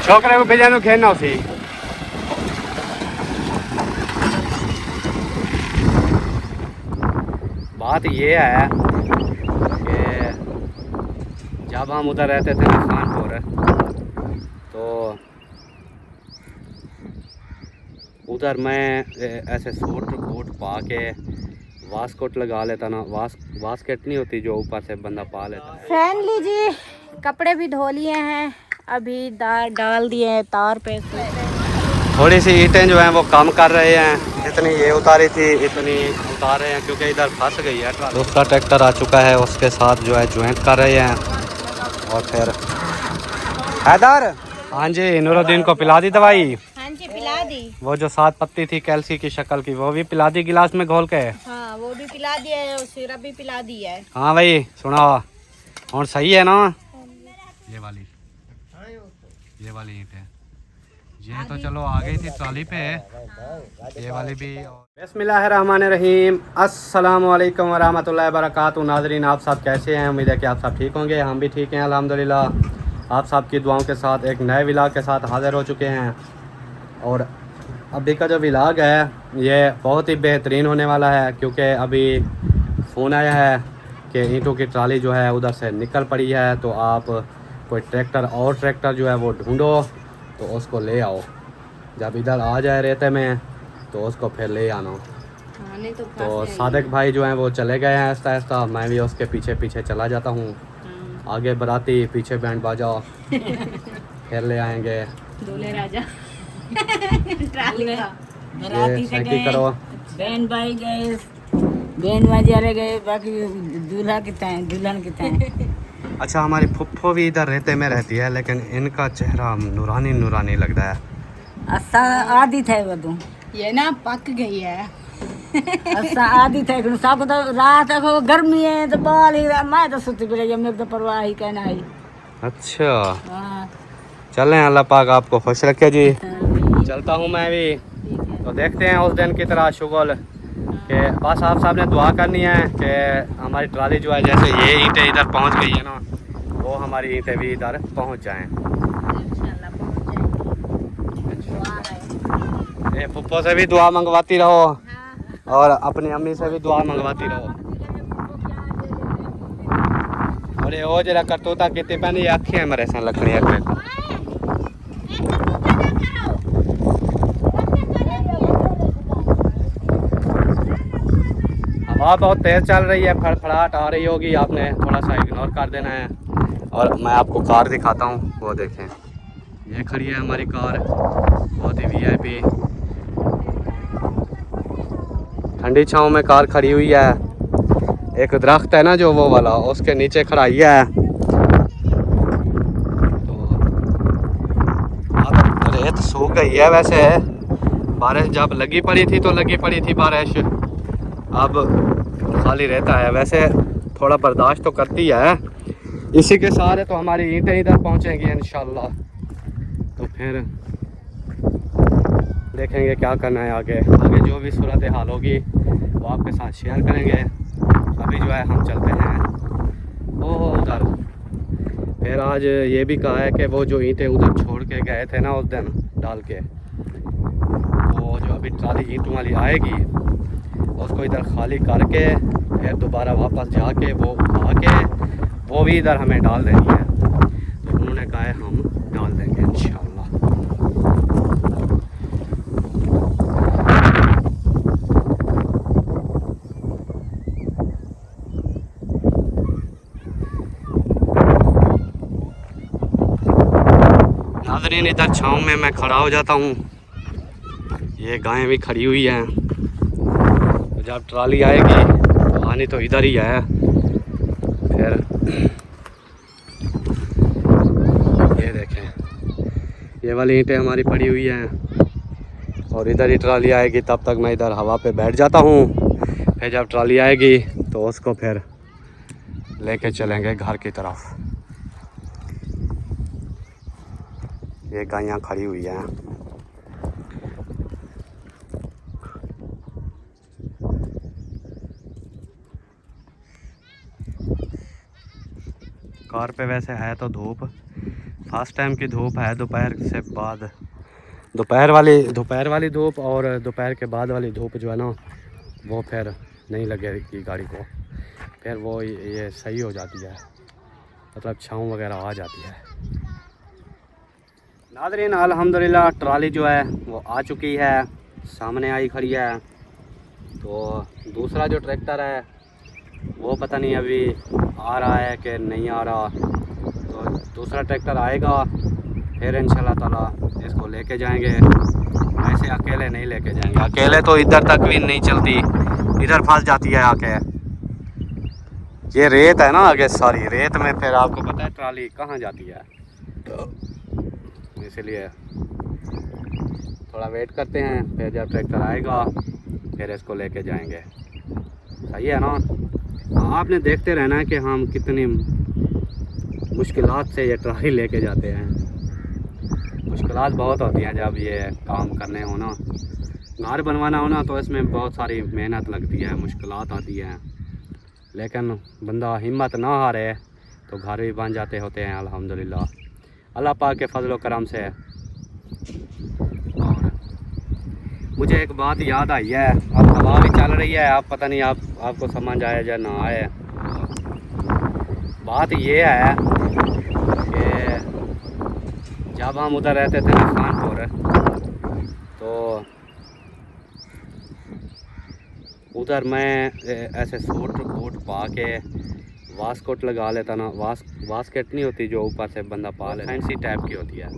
छोकरे को भेजा खेलना उसी। बात ये है कि जब हम उधर रहते थे ना खानपुर, तो उधर मैं ऐसे सूट बूट पा के वास्कोट लगा लेता ना। वास्केट नहीं होती जो ऊपर से बंदा पा लेता। फ्रेंडली जी कपड़े भी धो लिए हैं, अभी डाल दिए हैं तार पे। थोड़ी सी ईंटें जो हैं वो कम कर रहे हैं, जितनी ये उतारी थी इतनी उतार रहे हैं क्योंकि इधर फंस गई है। दूसरा ट्रैक्टर आ चुका है, उसके साथ जो है ज्वाइंट कर रहे हैं। और फिर हैदर, हाँ जी, नूरुद्दीन को पिला दी दवाई? हाँ जी पिला दी। वो जो 7 पत्ती थी कैल्सी की शक्ल की, वो भी पिला दी गिलास में घोल के? हाँ वो भी पिला दिया है और सिरप भी पिला दिया है। हाँ भाई सुना, और सही है ना? ये वाली ईंट है ये, तो चलो आ गई थी ट्रॉली पे। ये वाली भी। बिस्मिल्लाहिर्रहमानिर्रहीम, अस्सलाम वालेकुम वरहमतुल्लाहि वबरकातुहू। नाज़रीन आप सब कैसे हैं? उम्मीद है कि आप सब ठीक होंगे। हम भी ठीक हैं अल्हम्दुलिल्लाह। आप सब की दुआओं के साथ एक नए व्लॉग के साथ हाज़िर हो चुके हैं। और अभी का जो व्लॉग है ये बहुत ही बेहतरीन होने वाला है, क्योंकि अभी फ़ोन आया है कि ईंटों की ट्राली जो है उधर से निकल पड़ी है, तो आप कोई ट्रैक्टर जो है वो ढूंढो तो उसको ले आओ। जब इधर आ जाए रेते में तो उसको फिर ले आना। तो सादिक भाई जो हैं वो चले गए हैं आहिस्ता आहिस्ता, मैं भी उसके पीछे पीछे चला जाता हूँ। आगे बराती पीछे बैंड बाजा फिर ले आएंगे। दूल्हे राजा ये करो। बैंड बाई गए, बैंड बाजे गए, बाकी दूल्हा कितना है, दुल्हन कितना है। अच्छा, हमारी फुफ्फो भी इधर रहते में रहती है, लेकिन इनका चेहरा नूरानी नूरानी लगता है। असा आदि थे बदू ये ना पक गई है। असा आदि थे कि सब तो रात को गर्मी है तो बाल ही मैं तो सुती पड़े जब मेरे तो परवाह ही कहना है। अच्छा हाँ चलें, अल्लाह पाक आपको खुश रखे जी। चलता हूँ मैं भी। तो देखते हैं उस दिन की तरह शुगल कि बस आप साहब ने दुआ करनी है कि हमारी ट्राली जो है, जैसे ये ईंटें इधर पहुंच गई है ना, वो हमारी ईंटें भी इधर पहुंच जाएं। ये फुफ्फो से भी दुआ मंगवाती रहो और अपनी अम्मी से भी दुआ मंगवाती रहो। और ये वो जरा करतूता कितनी पहनी आखी है मेरे से लकड़ी है। हवा बहुत तेज़ चल रही है, फड़फड़ाहट आ रही होगी, आपने थोड़ा सा इग्नोर कर देना है। और मैं आपको कार दिखाता हूँ, वो देखें, ये खड़ी है हमारी कार, बहुत ही वीआईपी ठंडी छाँव में कार खड़ी हुई है। एक दरख्त है ना जो वो वाला, उसके नीचे खड़ाई है। तो अब रेत सूख गई है। वैसे बारिश जब लगी पड़ी थी तो लगी पड़ी थी बारिश, अब खाली रहता है। वैसे थोड़ा बर्दाश्त तो करती है। इसी के सहारे तो हमारी ईंटें इधर पहुंचेंगी इंशाल्लाह। तो फिर देखेंगे क्या करना है आगे जो भी सूरत हाल होगी वो आपके साथ शेयर करेंगे। अभी जो है हम चलते हैं वो उधर। फिर आज ये भी कहा है कि वो जो ईंटें उधर छोड़ के गए थे ना उस दिन डाल के, वो जो अभी ट्राली ईंटों वाली आएगी उसको इधर खाली करके फिर दोबारा वापस जाके वो उठा के वो भी इधर हमें डाल देनी है। तो उन्होंने कहा है हम डाल देंगे इंशाल्लाह। नाज़रीन इधर छाँव में मैं खड़ा हो जाता हूँ। ये गायें भी खड़ी हुई हैं। तो जब ट्राली आएगी तो आनी तो इधर ही है। फिर ये देखें, ये वाली ईंटें हमारी पड़ी हुई हैं और इधर ही ट्राली आएगी। तब तक मैं इधर हवा पे बैठ जाता हूँ। फिर जब ट्राली आएगी तो उसको फिर लेके चलेंगे घर की तरफ। ये गायें खड़ी हुई हैं। कार पे वैसे है तो धूप, फर्स्ट टाइम की धूप है दोपहर से बाद। दोपहर वाली धूप और दोपहर के बाद वाली धूप जो है ना वो फिर नहीं लगेगी गाड़ी को, फिर वो ये सही हो जाती है, मतलब छाँव वगैरह आ जाती है। नाज़रीन अल्हम्दुलिल्लाह ट्राली जो है वो आ चुकी है, सामने आई खड़ी है। तो दूसरा जो ट्रैक्टर है वो पता नहीं अभी आ रहा है कि नहीं आ रहा। तो दूसरा ट्रैक्टर आएगा फिर इंशाल्लाह ताला इसको लेके जाएंगे। ऐसे अकेले नहीं लेके जाएंगे, अकेले तो इधर तक भी नहीं चलती, इधर फंस जाती है आके। ये रेत है ना आगे, सारी रेत में फिर आपको पता है ट्राली कहाँ जाती है, इसलिए थोड़ा वेट करते हैं। फिर जब ट्रैक्टर आएगा फिर इसको लेके जाएंगे। सही है ना। आपने देखते रहना है कि हम कितनी मुश्किलात से ये ट्राली लेके जाते हैं। मुश्किलात बहुत होती हैं जब ये काम करने हो ना, घर बनवाना हो ना, तो इसमें बहुत सारी मेहनत लगती है, मुश्किलात आती हैं। लेकिन बंदा हिम्मत ना हारे तो घर भी बन जाते होते हैं अल्हम्दुलिल्लाह, अल्लाह पाक के फजल करम से। और मुझे एक बात याद आई है, अब हवा भी चल रही है, आप पता नहीं आपको समझ आए या ना आए। बात ये है कि जब हम उधर रहते थे ना खानपुर, तो उधर मैं ऐसे सूट बूट पा के वास्कोट लगा लेता ना। वास्केट नहीं होती जो ऊपर से बंदा पा लेता, फैंसी टाइप की होती है।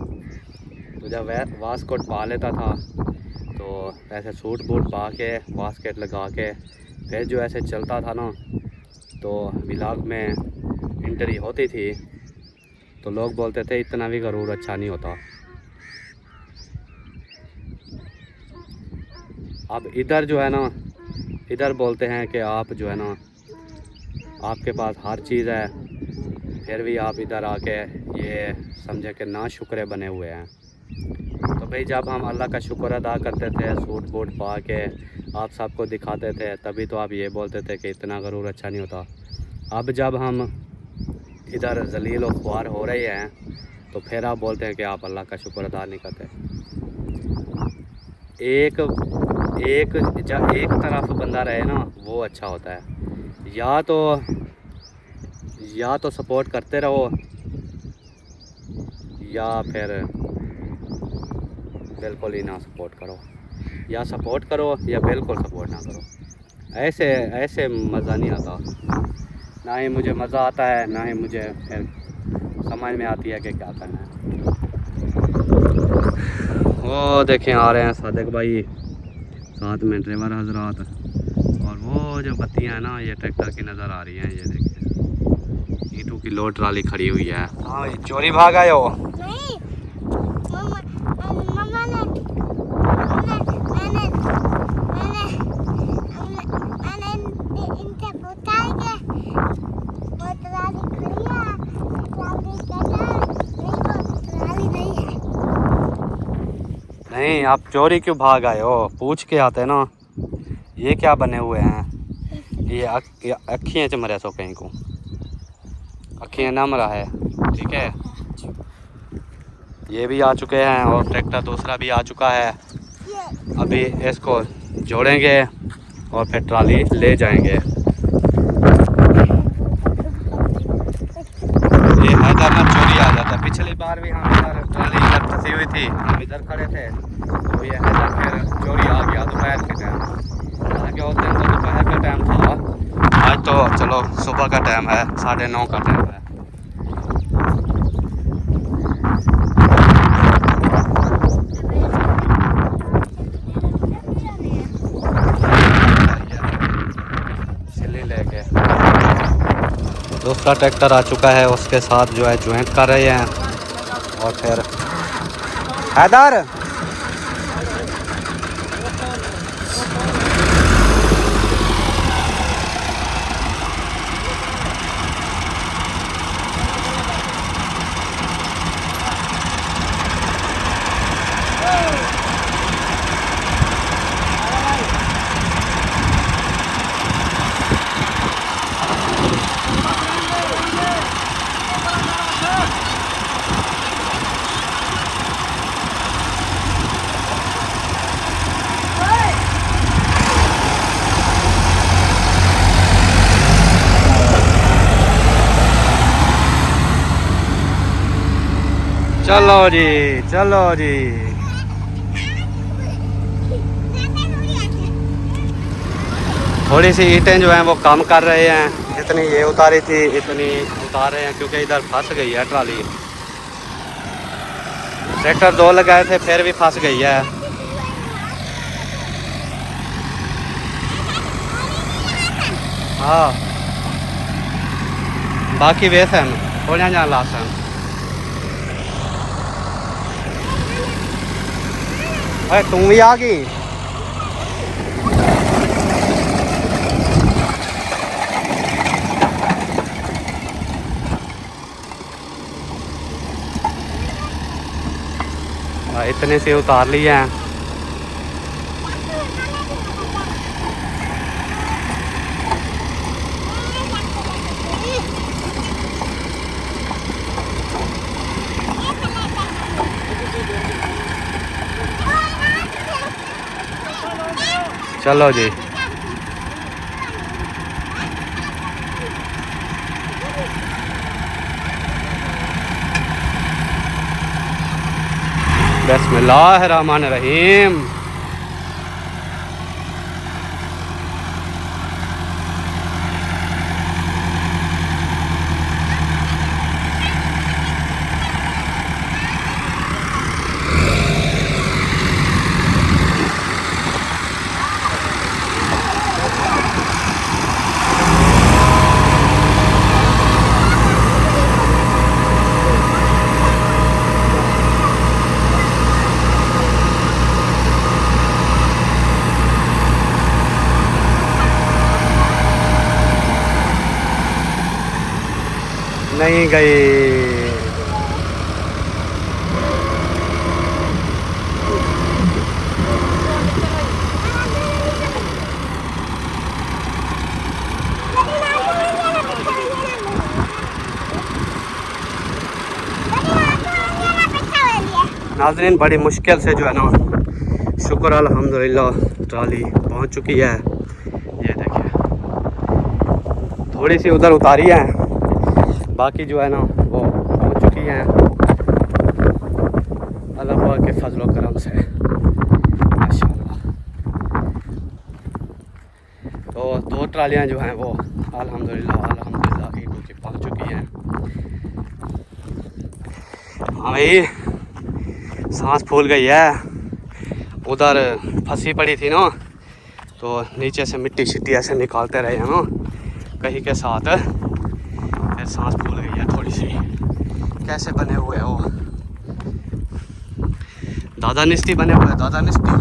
तो जब वास्कोट पा लेता था तो ऐसे सूट बूट पा के वास्केट लगा के फिर जो ऐसे चलता था ना, तो व्लॉग में एंट्री होती थी तो लोग बोलते थे इतना भी गरूर अच्छा नहीं होता। अब इधर जो है ना, इधर बोलते हैं कि आप जो है ना, आपके पास हर चीज़ है, फिर भी आप इधर आके ये समझे कि ना शुक्रे बने हुए हैं। तो भाई जब हम अल्लाह का शुक्र अदा करते थे, सूट बूट पा के आप सबको दिखाते थे, तभी तो आप ये बोलते थे कि इतना गरूर अच्छा नहीं होता। अब जब हम इधर जलील और ख्वार हो रहे हैं तो फिर आप बोलते हैं कि आप अल्लाह का शुक्र अदा नहीं करते। एक तरफ बंदा रहे ना वो अच्छा होता है। या तो सपोर्ट करते रहो या फिर बिल्कुल ही ना सपोर्ट करो, या सपोर्ट करो या बिल्कुल सपोर्ट ना करो। ऐसे मज़ा नहीं आता, ना ही मुझे मज़ा आता है, ना ही मुझे फिर समझ में आती है कि क्या करना है। वो देखें आ रहे हैं सादिक भाई, साथ में ड्राइवर हजरात, और वो जो बत्तियाँ हैं ना ये ट्रैक्टर की नज़र आ रही हैं। ये देखिए ईंटों की लोड ट्राली खड़ी हुई है। हाँ चोरी भाग आए हो? नहीं, मैंने इनसे पूछा है कि वो ट्राली खड़ी है, ट्राली नहीं है। नहीं आप चोरी क्यों भाग आए हो? पूछ के आते ना। ये क्या बने हुए हैं? ये अखियाँ चमरे सो कहीं को, अखियाँ नम रहा है, ठीक है। ये भी आ चुके हैं और ट्रैक्टर दूसरा भी आ चुका है। अभी इसको जोड़ेंगे और फिर ट्राली ले जाएंगे। ये हैदराबाद चोरी आ जाता है। पिछली बार भी हम इधर ट्राली इधर फंसी हुई थी, हम इधर खड़े थे तो ये हैदर फिर चोरी आ गया दोपहर के टाइम। हालांकि उस दिन तो दोपहर का टाइम था, आज तो चलो सुबह का टाइम है, 9:30 का टाइम है। दूसरा ट्रैक्टर आ चुका है, उसके साथ जो है ज्वाइंट कर रहे हैं। और फिर हैदर चलो जी, चलो जी। थोड़ी सी ईंटें जो हैं वो कम कर रहे हैं, जितनी ये उतारी थी इतनी उतार रहे हैं, क्योंकि इधर फंस गई है ट्राली। ट्रैक्टर 2 लगाए थे फिर भी फंस गई है। हाँ, बाकी वे सन थोड़ा जा ला सन। अरे तू भी आ गई। इतने से उतार लिए हैं। चलो जी। बिस्मिल्लाहिर्रहमानिर्रहीम। नहीं गई। नाज़रीन, बड़ी मुश्किल से जो है ना, शुक्र अल्हम्दुलिल्लाह ट्राली पहुंच चुकी है। ये देखिए, थोड़ी सी उधर उतारी है, बाकी जो है ना वो पहुंच चुकी हैं अल्लाह पाक के फजल करम से, माशाल्लाह। तो 2 ट्रालियां जो हैं वो अल्हम्दुलिल्लाह ईंटों की पहुंच चुकी हैं। हाँ भाई, सांस फूल गई है। उधर फंसी पड़ी थी ना, तो नीचे से मिट्टी शिट्टी ऐसे निकालते रहे हैं ना कहीं के साथ, फिर सांस फूल गई है थोड़ी सी। कैसे बने हुए हो दादा निस्ती बने हुए, दादा निस्ती।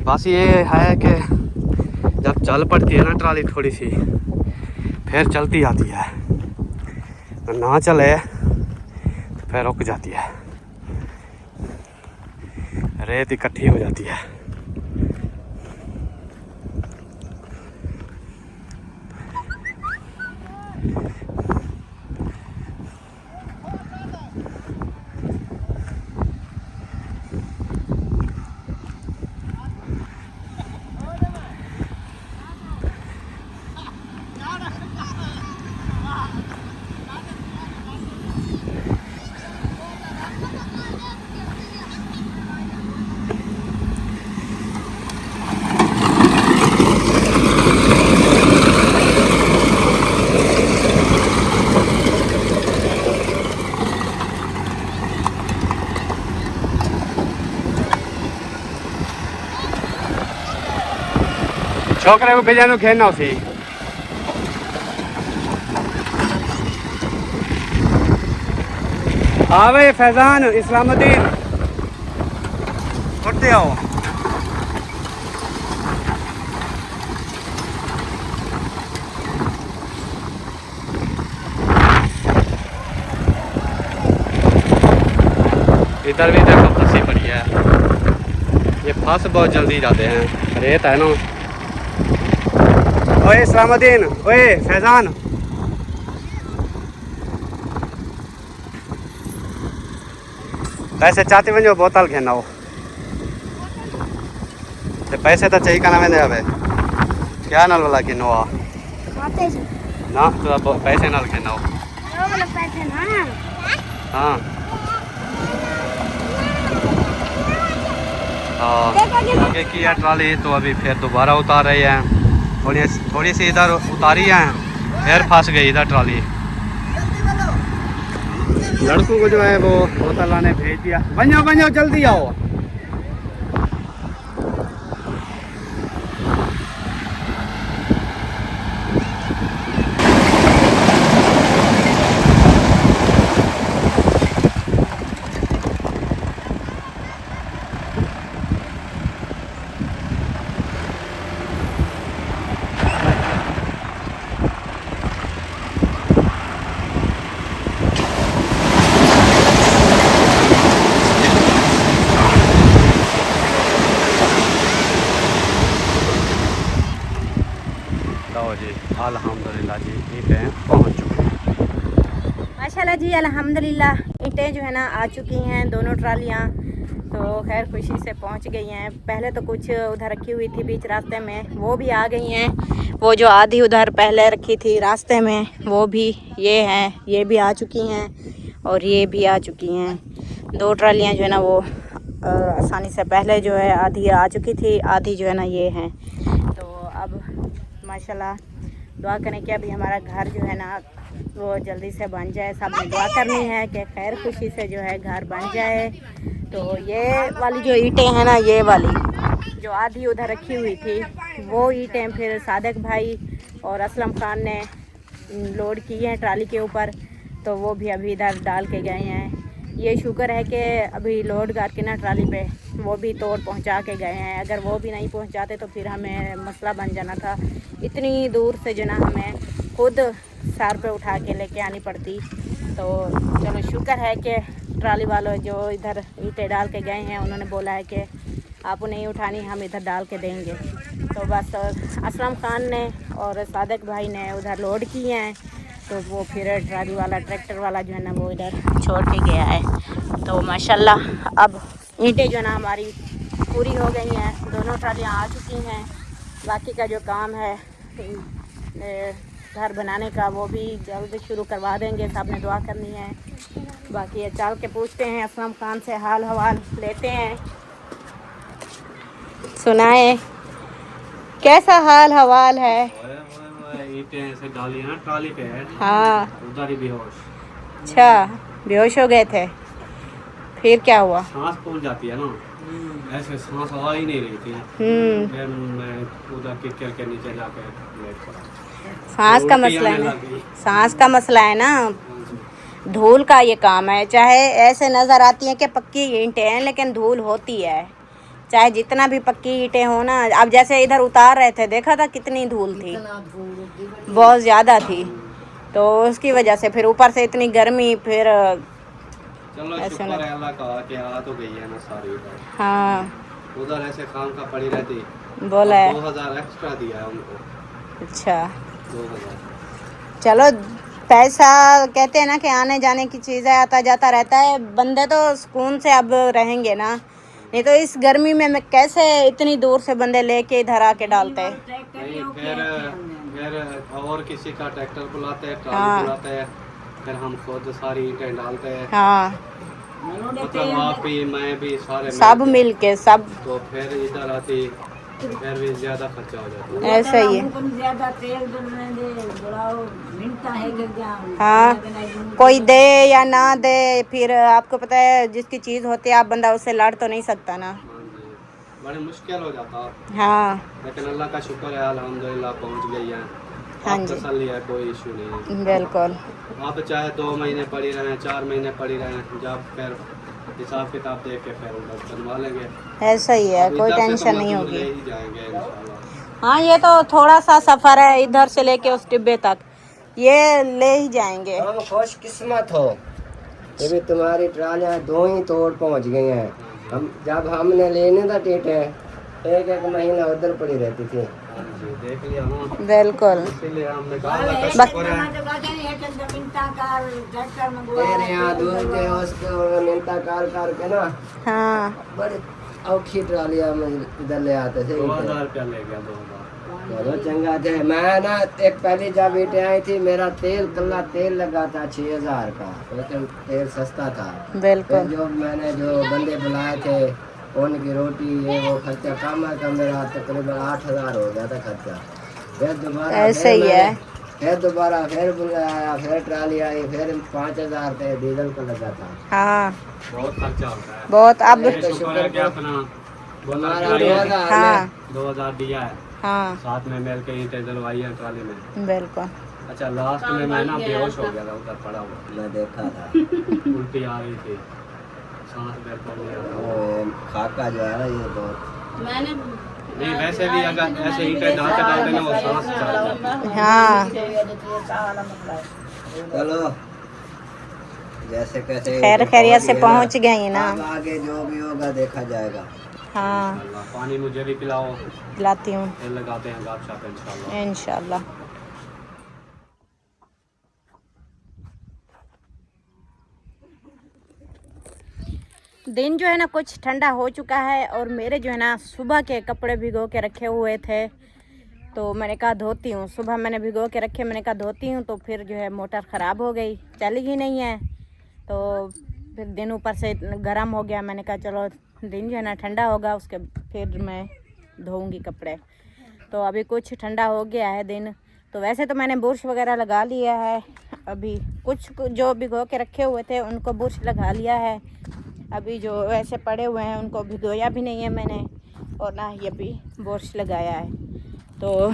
बस ये है कि जब चल पड़ती है ना ट्राली थोड़ी सी, फिर चलती जाती है, ना चले तो फिर रुक जाती है, रेत इकट्ठी हो जाती है। छोकरे को भेजा खेलना उसी। हाँ भाई फैजान, इस्लामुद्दीन, उठते आओ। इधर भी देखो फंसी पड़ी है, ये फंस बहुत जल्दी जाते हैं, रेत है ना। ओए इस्लामुद्दीन, ओए फैजान, पैसे चाहते वञो बोतल खेना हो तो पैसे तो चाहिए, कहना वेंदे हवे क्या नाल वाला किनो आ ना तो अब पैसे नाल के ना हाँ आगे की है ट्राली, तो अभी फिर दोबारा उतार रही है। थोड़ी सी इधर उतारी है, फिर फंस गई इधर ट्राली। लड़कों को जो है वो बोतल लाने भेज दिया। बन जाओ जल्दी आओ। जी अल्हम्दुलिल्लाह जी ईंटें पहुंच चुकी हैं। माशाल्लाह जी अल्हम्दुलिल्लाह ईंटें जो है ना आ चुकी हैं, दोनों ट्रालियाँ तो खैर खुशी से पहुंच गई हैं। पहले तो कुछ उधर रखी हुई थी बीच रास्ते में, वो भी आ गई हैं। वो जो आधी उधर पहले रखी थी रास्ते में वो भी ये हैं, ये भी आ चुकी हैं और ये भी आ चुकी हैं। 2 ट्रालियाँ जो है ना वो आसानी से पहले जो है आधी आ चुकी थी, आधी जो है ना ये हैं। तो अब माशाल्लाह दुआ करें कि अभी हमारा घर जो है ना वो जल्दी से बन जाए। सब ने दुआ करनी है कि खैर खुशी से जो है घर बन जाए। तो ये वाली जो ईंटें हैं ना, ये वाली जो आधी उधर रखी हुई थी वो ईंटें फिर सादिक भाई और असलम खान ने लोड की हैं ट्राली के ऊपर, तो वो भी अभी इधर डाल के गए हैं। ये शुक्र है कि अभी लोड करके ना ट्राली पे वो भी तोड़ पहुंचा के गए हैं। अगर वो भी नहीं पहुंचाते तो फिर हमें मसला बन जाना था। इतनी दूर से जो ना हमें खुद सर पे उठा के लेके आनी पड़ती। तो चलो शुक्र है कि ट्राली वालों जो इधर ईंटें डाल के गए हैं उन्होंने बोला है कि आप नहीं उठानी, हम इधर डाल के देंगे। तो बस असलम खान ने और सादिक भाई ने उधर लोड किए हैं, तो वो फिर ट्राली वाला ट्रैक्टर वाला जो है ना वो इधर छोड़ के गया है। तो माशाल्लाह अब ईंटें जो है ना हमारी पूरी हो गई हैं, दोनों ट्रालियाँ आ चुकी हैं। बाकी का जो काम है घर बनाने का वो भी जल्द शुरू करवा देंगे, सब ने दुआ करनी है। बाकी चल के पूछते हैं असलम खान से, हाल हवाल लेते हैं। सुनाए कैसा हाल हवाल है? ईंटें ऐसे डाली हैं ना ट्राली पे है। हाँ उधर ही बेहोश। अच्छा बेहोश हो गए थे, फिर क्या हुआ? सांस फूल जाती है ना, ऐसे सांस आ ही नहीं रही थी। फिर मैं उधर किचड़ के नीचे जाकर लेट पड़ा। सांस का मसला है ना, सांस का मसला है ना, धूल का ये काम है। चाहे ऐसे नज़र आती है कि पक्की ईंटें हैं लेकिन धूल होती है, चाहे जितना भी पक्की ईंटें हो ना। अब जैसे इधर उतार रहे थे देखा था कितनी धूल थी, बहुत ज़्यादा थी। तो उसकी वजह से फिर ऊपर से इतनी गर्मी, फिर चलो शुक्र है अल्लाह का कि आ तो गई है ना सारी। हाँ उधर ऐसे काम का पड़ी रहती, बोला है 2000 एक्स्ट्रा दिया है उनको। अच्छा 2000 चलो, पैसा कहते हैं ना कि आने जाने की चीज़ है, आता जाता रहता है। बंदे तो सुकून से अब रहेंगे ना, नहीं तो इस गर्मी में मैं कैसे इतनी दूर से बंदे लेके इधर आके डालते हैं। फिर और किसी का ट्रैक्टर बुलाते हैं, ट्राली बुलाते हैं, फिर हम खुद सारी ईंटें डालते हैं। हाँ मतलब आप भी मैं भी सारे सब मिल के सब, तो फिर इधर आती फिर भी ज़्यादा खर्चा हो जाता है। ऐसा ही है। ज्यादा तेल मिलता है। हाँ कोई दे या ना दे, फिर आपको पता है जिसकी चीज़ होती है आप बंदा उससे लड़ तो नहीं सकता ना। बड़े मुश्किल हो जाता। हाँ लेकिन अल्लाह का शुक्र है अल्हम्दुलिल्लाह पहुंच गई है। हाँ अब जी तसल्ली है, कोई इशू नहीं है। बिल्कुल। आप चाहे 2 महीने पड़ी रहें, 4 महीने पड़ी रहें, जब फिर हिसाब किताब देख के फिर उधर बनवा लेंगे। ऐसा ही है, कोई इधर से टेंशन तो नहीं मजदूर होगी। ले ही जाएंगे इंशाल्लाह। हाँ ये तो थोड़ा सा सफ़र है इधर से लेके उस टिब्बे तक, ये ले ही जाएंगे। हम खुश किस्मत हो ये भी तुम्हारी ट्रालियाँ 2 ही तोड़ पहुंच गई हैं। हम जब हमने लेने था टेटे 1 महीना उधर पड़ी रहती थी। देख लिया ना, बिल्कुल। इसीलिए हमने कहा अल्लाह का शुक्र है। तेरे यहाँ दूर थे उसको मिलता कार के ना हाँ बड़े औखी ट्रालियाँ में इधर ले आते थे। 2000 रुपया ले गया, 2000 चलो चंगा थे। मैं ना एक पहली जब ईटें आई थी मेरा कल्ला तेल लगा था 6000 का, लेकिन तेल सस्ता था। फिर बिल्कुल जो मैंने जो बंदे बुलाए थे उनकी रोटी ये वो खर्चा कम है, मेरा तकरीबन 8000 हो गया था खर्चा। फिर दोबारा ऐसे ही है। फिर दोबारा फिर बुलाया, फिर ट्राली आई, फिर 5000 पे डीजल का लगा था। हाँ बहुत खर्चा होता है। बहुत। अब ये शुक्र है कि अपना हमारा 2000 हाँ 2000 दिया है, हाँ साथ में मिल के ईंटें डलवाई है ट्राली में। बिल्कुल। अच्छा लास्ट में मैं ना बेहोश हो गया था उधर पड़ा हुआ, मैं देखा था। उल्टी आ रही थी, सांस बिल्कुल नहीं आ रहा। वो खाका जो है ना ये बहुत नहीं वैसे भी अगर ऐसे ईंटें डालते डालते ना वो सांस चल जाती है। हाँ चलो जैसे कैसे खैर खैरियत से पहुंच गई ना। अब आगे जो भी होगा देखा जाएगा। हाँ इंशाल्लाह। पानी मुझे भी पिलाओ, पिलाती हूँ फिर लगाते हैं गपशप इंशाल्लाह। इंशाल्लाह। दिन जो है ना कुछ ठंडा हो चुका है और मेरे जो है ना सुबह के कपड़े भिगो के रखे हुए थे, तो मैंने कहा धोती हूँ। सुबह मैंने भिगो के रखे, मैंने कहा धोती हूँ, तो फिर जो है मोटर ख़राब हो गई, चली ही नहीं है। तो फिर दिन ऊपर से गर्म हो गया, मैंने कहा चलो दिन जो है ना ठंडा होगा उसके फिर मैं धोऊँगी कपड़े। तो अभी कुछ ठंडा हो गया है दिन, तो वैसे तो मैंने बुर्श वगैरह लगा लिया है। अभी कुछ जो भिगो के रखे हुए थे उनको बुर्श लगा लिया है। अभी जो ऐसे पड़े हुए हैं उनको भिगोया भी नहीं है मैंने, और ना ही अभी बुर्श लगाया है। तो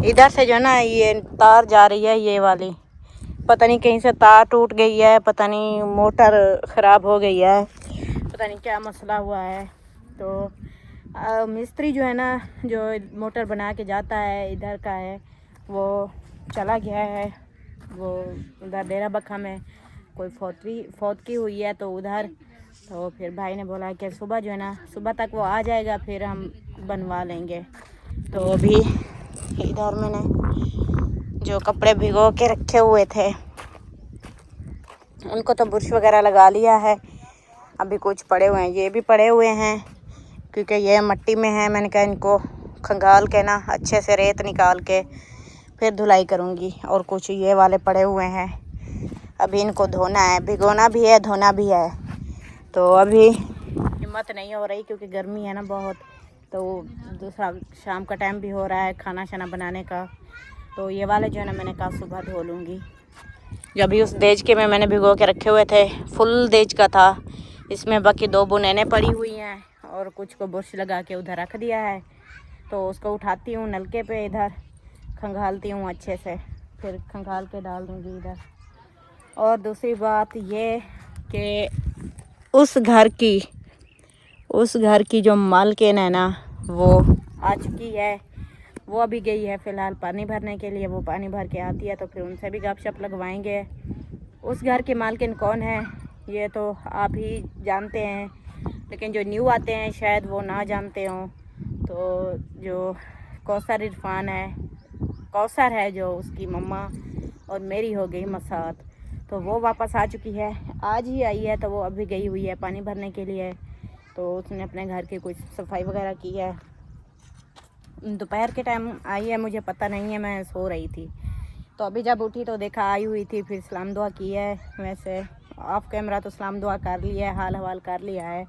इधर से जो है ना ये तार जा रही है, ये वाली पता नहीं कहीं से तार टूट गई है, पता नहीं मोटर ख़राब हो गई है, पता नहीं क्या मसला हुआ है। तो मिस्त्री जो है ना जो मोटर बना के जाता है इधर का है, वो चला गया है। वो उधर डेरा बखा में कोई फौतकी हुई है तो उधर। तो फिर भाई ने बोला कि सुबह जो है ना सुबह तक वो आ जाएगा, फिर हम बनवा लेंगे। तो अभी इधर मैंने जो कपड़े भिगो के रखे हुए थे उनको तो बुर्श वगैरह लगा लिया है। अभी कुछ पड़े हुए हैं, ये भी पड़े हुए हैं क्योंकि ये मिट्टी में है। मैंने कहा इनको खंगाल के ना अच्छे से रेत निकाल के फिर धुलाई करूँगी। और कुछ ये वाले पड़े हुए हैं, अभी इनको धोना है, भिगोना भी है धोना भी है। तो अभी हिम्मत नहीं हो रही क्योंकि गर्मी है ना बहुत। तो दूसरा शाम का टाइम भी हो रहा है खाना शाना बनाने का, तो ये वाले जो है ना मैंने कहा सुबह धो लूँगी। जो अभी उस देज के में मैंने भिगो के रखे हुए थे, फुल देज का था, इसमें बाकी 2 बुनेने पड़ी हुई हैं और कुछ को बुर्श लगा के उधर रख दिया है। तो उसको उठाती हूँ नलके पे, इधर खंगालती हूँ अच्छे से, फिर खंगाल के डाल दूँगी इधर। और दूसरी बात ये कि उस घर की जो मालकिन है ना वो आ चुकी है, वो अभी गई है फ़िलहाल पानी भरने के लिए। वो पानी भर के आती है तो फिर उनसे भी गपशप लगवाएंगे। उस घर की मालकिन कौन है ये तो आप ही जानते हैं, लेकिन जो न्यू आते हैं शायद वो ना जानते हों। तो जो कौसर इरफान है, कौसर है जो उसकी मम्मा, और मेरी हो गई मसात, तो वो वापस आ चुकी है, आज ही आई है। तो वो अभी गई हुई है पानी भरने के लिए। तो उसने अपने घर की कुछ सफाई वगैरह की है। दोपहर के टाइम आई है, मुझे पता नहीं है, मैं सो रही थी। तो अभी जब उठी तो देखा आई हुई थी, फिर सलाम दुआ की है। वैसे ऑफ कैमरा तो सलाम दुआ कर लिया है, हाल हवाल कर लिया है।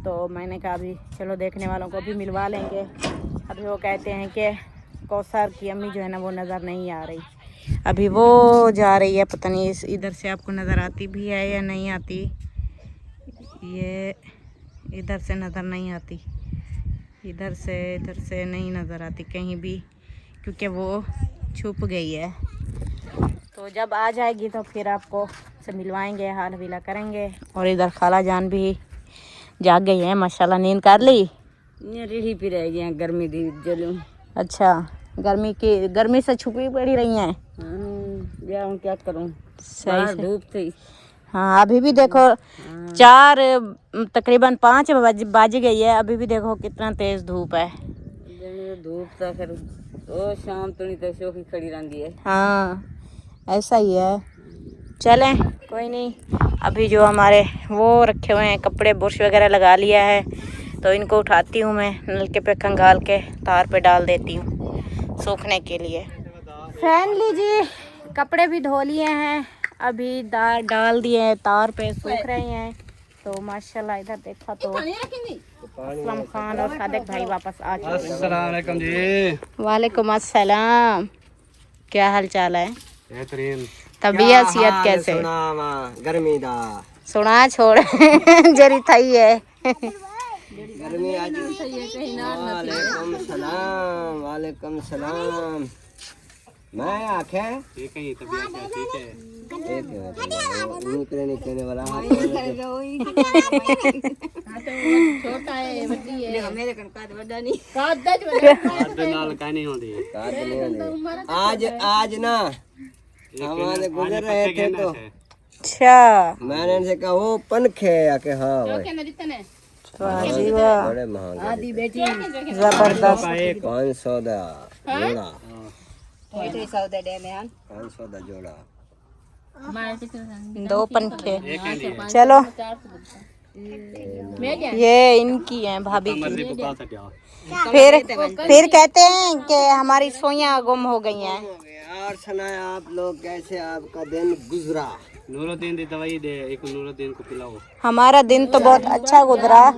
तो मैंने कहा अभी चलो देखने वालों को भी मिलवा लेंगे। अभी वो कहते हैं कि कौसर की अम्मी जो है ना वो नज़र नहीं आ रही। अभी वो जा रही है, पता नहीं इधर से आपको नज़र आती भी है या नहीं आती। ये इधर से नज़र नहीं आती, इधर से नहीं नज़र आती कहीं भी, क्योंकि वो छुप गई है। तो जब आ जाएगी तो फिर आपको से मिलवाएंगे, हाल विला करेंगे। और इधर खाला जान भी जाग गई है माशाल्लाह, नींद कर ली। रेडी पे रह गए गर्मी दी जलूं। अच्छा, गर्मी से छुपी पड़ी रही हैं। क्या करूं, सही से धूप थी। हाँ अभी भी देखो 4 तकरीबन 5 बज गई है, अभी भी देखो कितना तेज धूप है। धूप था फिर ओ शाम तो नहीं तो शोखी खड़ी रहती है। हाँ ऐसा ही है। चलें कोई नहीं, अभी जो हमारे वो रखे हुए हैं कपड़े, बुर्श वगैरह लगा लिया है। तो इनको उठाती हूँ मैं, नलके पे खंगाल के तार पे डाल देती हूँ सूखने के लिए। फैन लीजिए, कपड़े भी धो लिए हैं, अभी दाल डाल दिए हैं तार पे, सूख रहे हैं। तो माशाल्लाह इधर देखा तो असलम खान और सादिक भाई वापस आ चुके हैं। अस्सलाम वालेकुम जी। वालेकुम अस्सलाम, क्या हाल चाल है? बेहतरीन। तबीयत सेहत कैसे? गर्मी दा सुना छोड़ जरी थई है। गर्मी आज वालेकुम सलाम, वालेकुम सलाम। मैं आखे ठीक है, तबीयत ठीक है। एक निकले निकलने वाला छोटा है बड़ी है मेरे कन का बड़ा नहीं नाल का नहीं होती। आज ना हमारे गुजर रहे थे तो अच्छा मैंने इनसे कहा वो पंखे आके हाँ भाई वाह जी वाह, बड़े महंगे आधी बेटी जबरदस्त। 500 दा जोड़ा, 500 दा जोड़ा। दो पंखे। चलो ये इनकी हैं, भाभी की। फिर कहते हैं कि हमारी सोइयां गुम हो गई हैं। और सुनाए आप लोग, कैसे आपका दिन गुजरा? नूरुद्दीन दी दवाई दे, एक नूरुद्दीन को पिलाओ। हमारा दिन तो बहुत अच्छा गुजरा।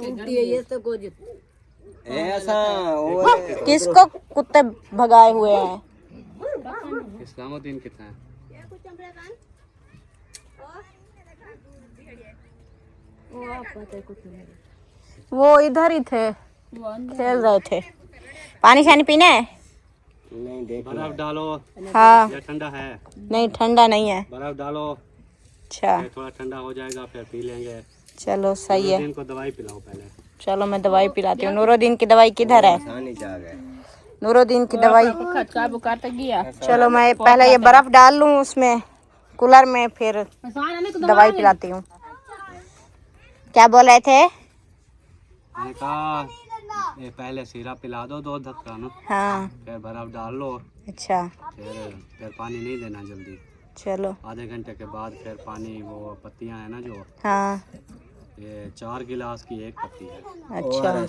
ऐसा वो किसको कुत्ते भगाए हुए हैं? इस्लामुद्दीन कितना है? वो इधर ही थे, खेल रहे थे। पानी शानी पीना है? नहीं देख बर्फ डालो हाँ, या ठंडा है? नहीं ठंडा नहीं है। बर्फ डालो, अच्छा फिर थोड़ा ठंडा हो जाएगा, फिर पी लेंगे। चलो सही है। नूरुद्दीन को दवाई पिलाओ पहले। चलो मैं दवाई पिलाती हूँ। नूरुद्दीन की दवाई किधर है? पानी चाह गए। नूरुद्दीन की दवाई। चलो मैं पहले ये बर्फ डाल लूँ उसमें कूलर में, फिर दवाई पिलाती हूँ। क्या बोल रहे थे? मैंने कहा ये पहले सिरप पिला दो 2 ढक्कन, हाँ फिर बर्फ डाल लो, अच्छा फिर पानी नहीं देना जल्दी। चलो आधे घंटे के बाद फिर पानी, वो पत्तियां है ना जो, हाँ ये 4 गिलास की 1 पत्ती है, अच्छा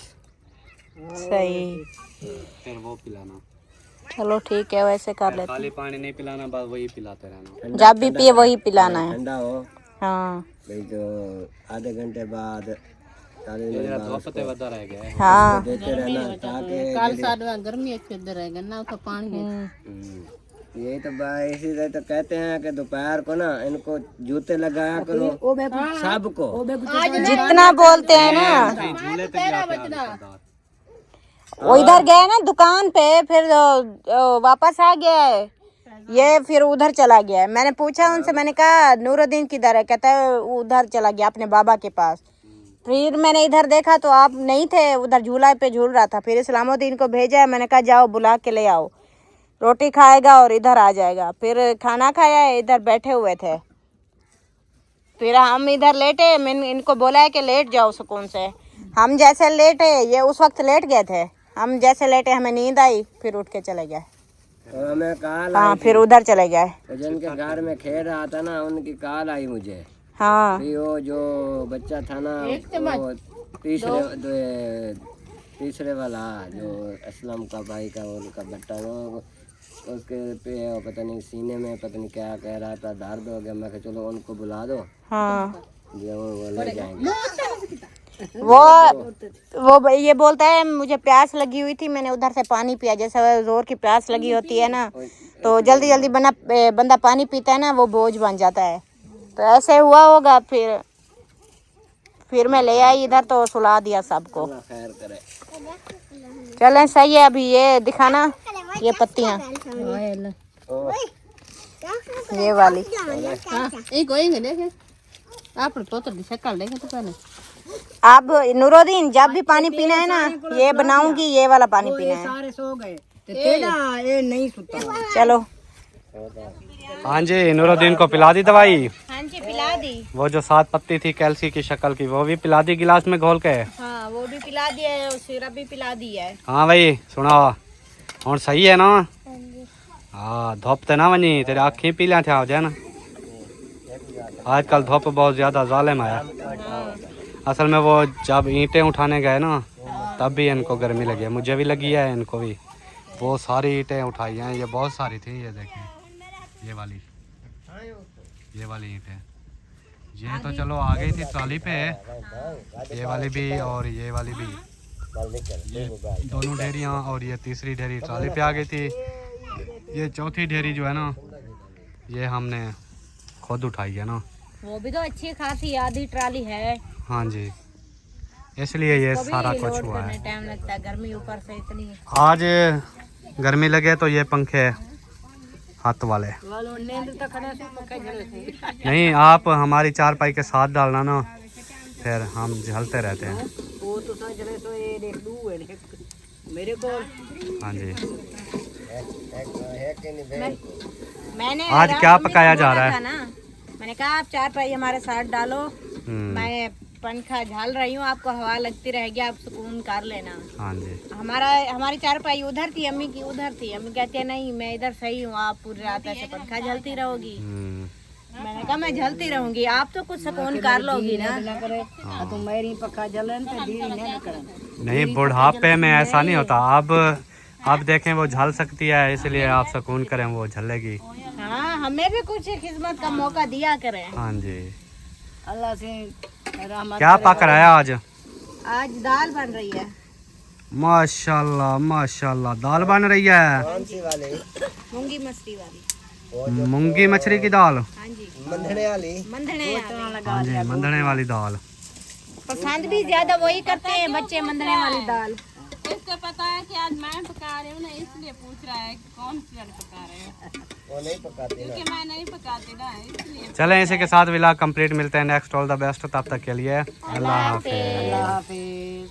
सही। फिर वो पिलाना। चलो ठीक है, वैसे कर लेते खाली पानी नहीं पिलाना, बस वही पिलाते रहना। हैं। जब भी पिए वही पिलाना है। ठंडा हो हाँ भाई, तो आधे घंटे बाद 40 मिनट बाद धोपते वदा रह गए। हाँ देते रहना ताकि गर्मी रहेगा ना तो पानी यही तो भाई इसीलिए तो कहते हैं कि दोपहर को ना इनको जूते लगाया करो सबको। जितना बोलते हैं ना, झूले तक जाते हैं सरदार। वो इधर गए ना दुकान पे, फिर वापस आ गया है ये, फिर उधर चला गया है। मैंने पूछा उनसे, मैंने कहा नूरुद्दीन किधर है? कहता है उधर चला गया अपने बाबा के पास। फिर मैंने इधर देखा तो आप नहीं थे, उधर झूला पे झूल रहा था। फिर इस्लामुद्दीन को भेजा है, मैंने कहा जाओ बुला के ले आओ, रोटी खाएगा और इधर आ जाएगा। फिर खाना खाया है, इधर बैठे हुए थे। फिर हम इधर लेटे, मैंने इनको बोला है कि लेट जाओ सुकून से। हम जैसे लेटे, ये उस वक्त लेट गए थे, हम जैसे लेटे हमें नींद आई, फिर उठ के चले गए। तो हमें कॉल हाँ फिर उधर चले गए। तो जिनके घर में खेल रहा था ना, उनकी कॉल आई मुझे। हाँ भी वो जो बच्चा था ना, वो तीसरे वाला जो असलम का भाई का, उनका बट्टा वो उसके पे पता नहीं सीने में पता नहीं क्या कह रहा था, दर्द हो गया। मैं कहा चलो उनको बुला दो, हाँ वो ले जाएंगे। वो ये बोलता है मुझे प्यास लगी हुई थी, मैंने उधर से पानी पिया। जैसे जोर की प्यास लगी होती है ना, तो जल्दी जल्दी बंदा पानी पीता है ना, वो बोझ बन जाता है। तो ऐसे हुआ होगा। फिर मैं ले आई इधर, तो सुला दिया सबको। खैर करे। चलें सही है। अभी ये दिखाना, ये पत्तियाँ ये वाली आप नूरुद्दीन जब भी पानी पीना है ना, ये बनाऊंगी, ये वाला पानी पीना है। सारे सो गए ये नहीं सुता। चलो हाँ जी, नूरुद्दीन को पिला दी दवाई। हाँ जी पिला दी। वो जो 7 पत्ती थी कैल्सी की शक्ल की, वो भी पिला दी गिलास में घोल के। हाँ वो भी पिला दिया है और सिरप भी पिला दिया है। हाँ भाई सुना और सही है ना? हाँ धोपते ना वनी, तेरे आँखें पीला थे हो जाए ना। आजकल धूप बहुत ज्यादा जालिम है। असल में वो जब ईंटें उठाने गए ना, तब भी इनको गर्मी लगी है, मुझे भी लगी है, इनको भी। वो सारी ईंटें उठाई हैं, ये बहुत सारी थी, ये देखें ये वाली ईंटें। ये तो चलो आ गई थी ट्राली पे, ये वाली भी और ये वाली भी, ये दोनों ढेरियाँ, और ये तीसरी ढेरी ट्राली पे आ गई थी। ये चौथी ढेरी जो है ना, ये हमने खुद उठाई है ना। वो भी तो अच्छी खासी आधी ट्राली है। हाँ जी, इसलिए ये वो भी सारा कुछ लोड हुआ करने है। टाइम लगता है, गर्मी ऊपर से इतनी। आज गर्मी लगे तो ये पंखे हाथ वाले नहीं, आप हमारी चारपाई के साथ डालना ना, फिर हम झलते रहते हैं। वो तो समझ रहे तो ये देख लू है मेरे को। हाँ जी, मैंने आज क्या पकाया जा रहा है? था ना, मैंने कहा आप चारपाई हमारे साथ डालो, मैं पंखा झाल रही हूँ, आपको हवा लगती रहेगी, आप सुकून कर लेना। हाँ जी, हमारी चारपाई उधर थी, अम्मी की उधर थी। अम्मी कहती है नहीं मैं इधर सही हूँ, आप पूरी रात ऐसे पंखा झलती रहोगी। मैंने कहा मैं झलती रहूंगी, आप तो कुछ सुकून कर लोगी ना। तो मेरी पक्का जलन तो धीरे नहीं करन। नहीं, बुढ़ापे में ऐसा नहीं होता। अब देखें वो झल सकती है, इसलिए आप सुकून करें, वो झलेगी। हाँ, हमें भी कुछ खिदमत का मौका दिया करें। हाँ जी, अल्लाह से रहमत। क्या पक रहा है आज? आज दाल बन रही है। माशाल्लाह माशाल्लाह, दाल बन रही है। कौन सी वाली? मूंगी मछली वाली। मूंगी मछली की दाल। हाँ जी, मंधने वाली। मंधने वाली। हाँ जी, मंधने वाली दाल। पसंद भी ज्यादा वही करते हैं बच्चे, मंधने वाली दाल। इसको पता है कि आज मैं पका रही हूँ ना, इसलिए पूछ रहा है कि कौन सी वाली पका रहे हो, वो नहीं पकाती ना। क्योंकि मैं नहीं पकाती ना, इसलिए। चलें, इसी के साथ व्लॉग कंप्लीट, मिलते हैं नेक्स्ट। ऑल द बेस्ट, तब तक के लिए अल्लाह हाफिज़। अल्लाह हाफिज।